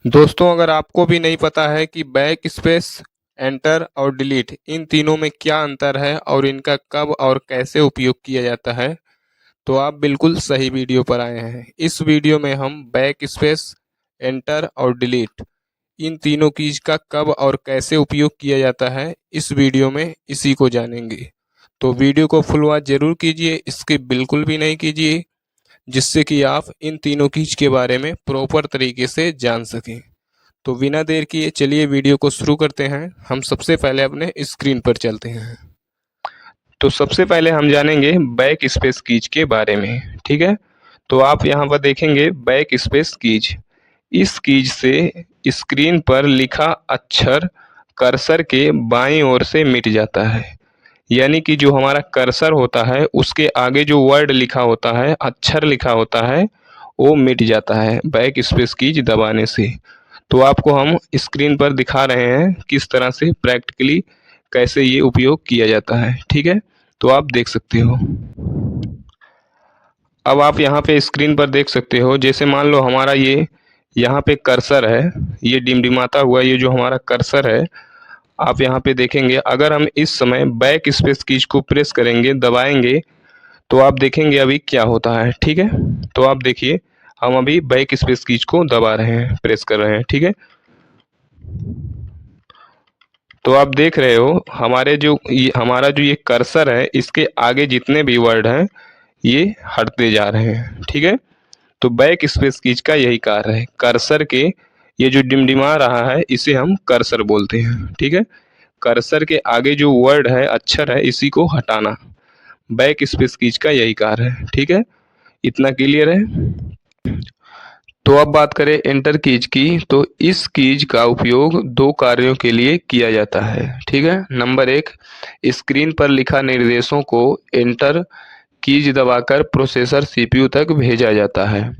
दोस्तों, अगर आपको भी नहीं पता है कि बैक स्पेस, एंटर और डिलीट इन तीनों में क्या अंतर है और इनका कब और कैसे उपयोग किया जाता है, तो आप बिल्कुल सही वीडियो पर आए हैं। इस वीडियो में हम बैक स्पेस, एंटर और डिलीट इन तीनों कीज का कब और कैसे उपयोग किया जाता है, इस वीडियो में इसी को जानेंगे। तो वीडियो को फुल वॉच जरूर कीजिए, स्किप बिल्कुल भी नहीं कीजिए, जिससे कि आप इन तीनों कीज के बारे में प्रॉपर तरीके से जान सकें। तो बिना देर किए चलिए वीडियो को शुरू करते हैं। हम सबसे पहले अपने स्क्रीन पर चलते हैं। तो सबसे पहले हम जानेंगे बैक स्पेस कीज के बारे में। ठीक है, तो आप यहाँ पर देखेंगे बैक स्पेस कीज। इस कीज से स्क्रीन पर लिखा अक्षर कर्सर के बाईं ओर से मिट जाता है। यानी कि जो हमारा कर्सर होता है उसके आगे जो वर्ड लिखा होता है, अक्षर लिखा होता है, वो मिट जाता है बैक स्पेस कीज दबाने से। तो आपको हम स्क्रीन पर दिखा रहे हैं किस तरह से प्रैक्टिकली कैसे ये उपयोग किया जाता है। ठीक है, तो आप देख सकते हो। अब आप यहाँ पे स्क्रीन पर देख सकते हो, जैसे मान लो हमारा ये यहाँ पे कर्सर है, ये डिमडिमाता हुआ ये जो हमारा कर्सर है, आप यहाँ पे देखेंगे अगर हम इस समय बैक स्पेस कीज को प्रेस करेंगे, दबाएंगे, तो आप देखेंगे अभी क्या होता है। ठीक है, तो आप देखिए हम अभी बैक स्पेस कीज को दबा रहे हैं, प्रेस कर रहे हैं। ठीक है, तो आप देख रहे हो हमारा जो ये कर्सर है, इसके आगे जितने भी वर्ड हैं ये हटते जा रहे हैं। ठीक है, तो बैक स्पेस कीज का यही कार्य है। कर्सर के ये जो डिमडिमा रहा है इसे हम कर्सर बोलते हैं। ठीक है, कर्सर के आगे जो वर्ड है, अक्षर है, इसी को हटाना बैक स्पेस कीज का यही कार्य है। ठीक है, इतना क्लियर है। तो अब बात करें एंटर कीज की, तो इस कीज का उपयोग दो कार्यों के लिए किया जाता है। ठीक है, नंबर एक, स्क्रीन पर लिखा निर्देशों को एंटर कीज दबाकर प्रोसेसर सीपीयू तक भेजा जाता है।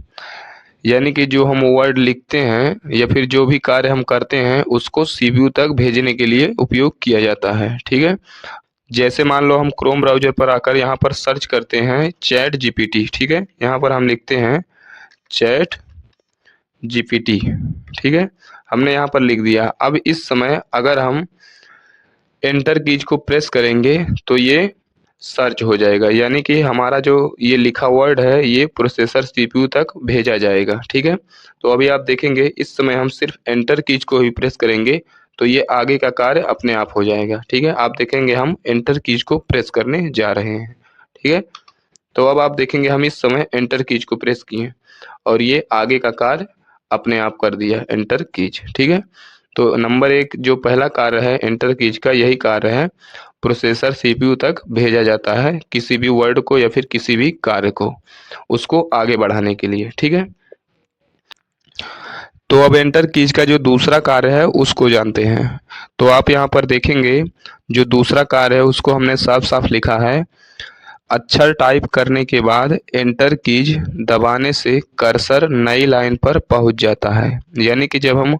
यानी कि जो हम वर्ड लिखते हैं या फिर जो भी कार्य हम करते हैं उसको सीपीयू तक भेजने के लिए उपयोग किया जाता है। ठीक है, जैसे मान लो हम क्रोम ब्राउज़र पर आकर यहाँ पर सर्च करते हैं चैट जीपीटी। ठीक है, यहाँ पर हम लिखते हैं चैट जीपीटी। ठीक है, हमने यहाँ पर लिख दिया। अब इस समय अगर हम एंटर कीज को प्रेस करेंगे तो ये सर्च हो जाएगा, यानी कि हमारा जो ये लिखा वर्ड है ये प्रोसेसर सीपीयू तक भेजा जाएगा। ठीक है, तो अभी आप देखेंगे इस समय हम सिर्फ एंटर कीज को ही प्रेस करेंगे तो ये आगे का कार्य अपने आप हो जाएगा। ठीक है, आप देखेंगे हम एंटर कीज को प्रेस करने जा रहे हैं। ठीक है, तो अब आप देखेंगे हम इस समय एंटर कीज को प्रेस किए और ये आगे का कार्य अपने आप कर दिया एंटर कीज। ठीक है, तो नंबर एक जो पहला कार्य है एंटर कीज का, यही कार्य है, प्रोसेसर सीपीयू तक भेजा जाता है किसी भी वर्ड को या फिर किसी भी कार्य को, उसको आगे बढ़ाने के लिए। ठीक है, तो अब एंटर कीज का जो दूसरा कार्य है उसको जानते हैं। तो आप यहाँ पर देखेंगे जो दूसरा कार्य है उसको हमने साफ साफ लिखा है, अक्षर टाइप करने के बाद एंटर कीज दबाने से कर्सर नई लाइन पर पहुंच जाता है। यानी कि जब हम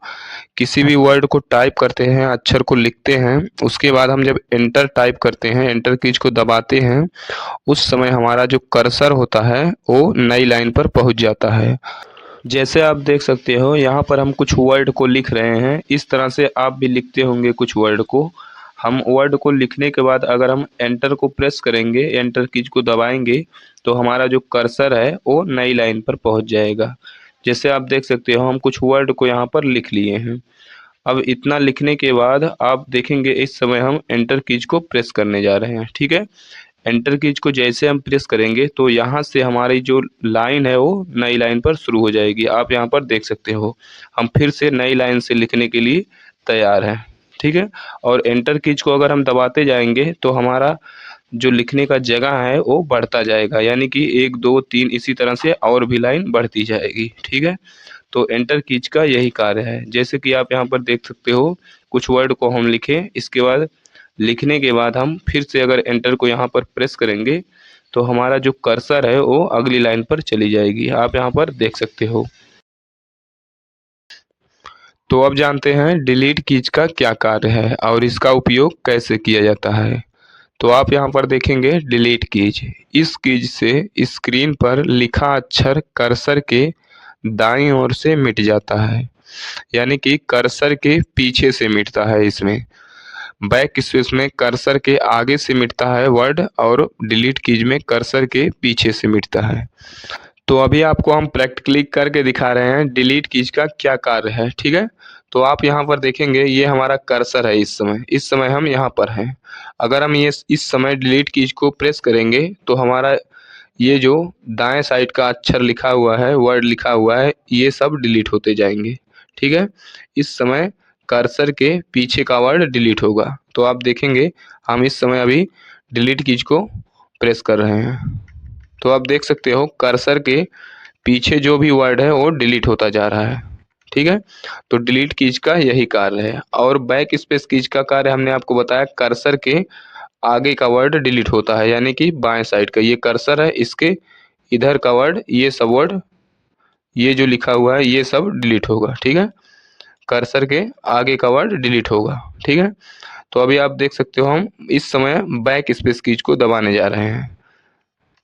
किसी भी वर्ड को टाइप करते हैं, अक्षर को लिखते हैं, उसके बाद हम जब एंटर टाइप करते हैं, एंटर कीज को दबाते हैं, उस समय हमारा जो कर्सर होता है वो नई लाइन पर पहुंच जाता है। जैसे आप देख सकते हो यहाँ पर हम कुछ वर्ड को लिख रहे हैं, इस तरह से आप भी लिखते होंगे कुछ वर्ड को। हम वर्ड को लिखने के बाद अगर हम एंटर को प्रेस करेंगे, एंटर कीज को दबाएंगे, तो हमारा जो कर्सर है वो नई लाइन पर पहुंच जाएगा। जैसे आप देख सकते हो हम कुछ वर्ड को यहाँ पर लिख लिए हैं। अब इतना लिखने के बाद आप देखेंगे इस समय हम एंटर कीज को प्रेस करने जा रहे हैं। ठीक है, एंटर कीज को जैसे हम प्रेस करेंगे तो यहाँ से हमारी जो लाइन है वो नई लाइन पर शुरू हो जाएगी। आप यहाँ पर देख सकते हो हम फिर से नई लाइन से लिखने के लिए तैयार हैं। ठीक है, और एंटर कीज को अगर हम दबाते जाएंगे तो हमारा जो लिखने का जगह है वो बढ़ता जाएगा, यानी कि एक दो तीन इसी तरह से और भी लाइन बढ़ती जाएगी। ठीक है, तो एंटर कीज का यही कार्य है। जैसे कि आप यहाँ पर देख सकते हो कुछ वर्ड को हम लिखे, इसके बाद लिखने के बाद हम फिर से अगर एंटर को यहाँ पर प्रेस करेंगे तो हमारा जो कर्सर है वो अगली लाइन पर चली जाएगी। आप यहाँ पर देख सकते हो। तो अब जानते हैं डिलीट कीज का क्या कार्य है और इसका उपयोग कैसे किया जाता है। तो आप यहाँ पर देखेंगे डिलीट कीज। इस कीज से स्क्रीन पर लिखा अक्षर कर्सर के दाईं ओर से मिट जाता है। यानी कि कर्सर के पीछे से मिटता है इसमें। बैक स्पेस में कर्सर के आगे से मिटता है वर्ड और डिलीट कीज में कर्सर के पीछे से मिटता है। तो अभी आपको हम प्रैक्टिकली करके दिखा रहे हैं डिलीट कीज का क्या कार्य है, ठीक है। तो आप यहाँ पर देखेंगे ये हमारा कर्सर है, इस समय हम यहाँ पर हैं। अगर हम ये इस समय डिलीट कीज को प्रेस करेंगे तो हमारा ये जो दाएं साइड का अक्षर लिखा हुआ है, वर्ड लिखा हुआ है, ये सब डिलीट होते जाएंगे, ठीक है। इस समय कर्सर के पीछे का वर्ड डिलीट होगा। तो आप देखेंगे हम इस समय अभी डिलीट कीज को प्रेस कर रहे हैं, तो आप देख सकते हो कर्सर के पीछे जो भी वर्ड है वो डिलीट होता जा रहा है, ठीक है। तो डिलीट कीज का यही कार्य है। और बैक स्पेस कीज का कार्य हमने आपको बताया, कर्सर के आगे का वर्ड डिलीट होता है, यानी कि बाएं साइड का ये कर्सर है, इसके इधर का वर्ड, ये सब वर्ड, ये जो लिखा हुआ है ये सब डिलीट होगा, ठीक है। कर्सर के आगे का वर्ड डिलीट होगा, ठीक है। तो अभी आप देख सकते हो हम इस समय बैक स्पेस कीज को दबाने जा रहे हैं।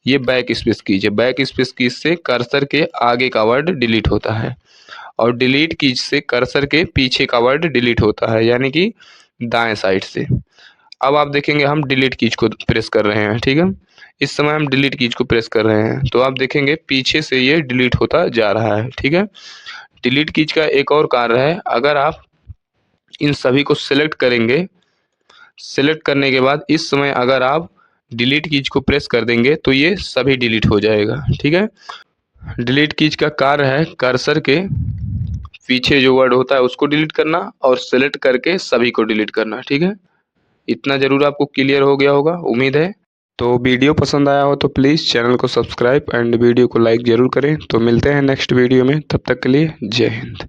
ये बैक स्पेस कीज है। बैक स्पेस कीज से कर्सर के आगे का वर्ड डिलीट होता है और डिलीट कीज से कर्सर के पीछे का वर्ड डिलीट होता है, यानी कि दाएं साइड से। अब आप देखेंगे हम डिलीट कीज को प्रेस कर रहे हैं, ठीक है। इस समय हम डिलीट कीज को प्रेस कर रहे हैं तो आप देखेंगे पीछे से ये डिलीट होता जा रहा है, ठीक है। डिलीट कीज का एक और कार्य है, अगर आप इन सभी को सिलेक्ट करेंगे, सिलेक्ट करने के बाद इस समय अगर आप डिलीट कीज को प्रेस कर देंगे तो ये सभी डिलीट हो जाएगा, ठीक है। डिलीट कीज का कार्य है कर्सर के पीछे जो वर्ड होता है उसको डिलीट करना और सेलेक्ट करके सभी को डिलीट करना, ठीक है। इतना जरूर आपको क्लियर हो गया होगा, उम्मीद है। तो वीडियो पसंद आया हो तो प्लीज़ चैनल को सब्सक्राइब एंड वीडियो को लाइक ज़रूर करें। तो मिलते हैं नेक्स्ट वीडियो में, तब तक के लिए जय हिंद।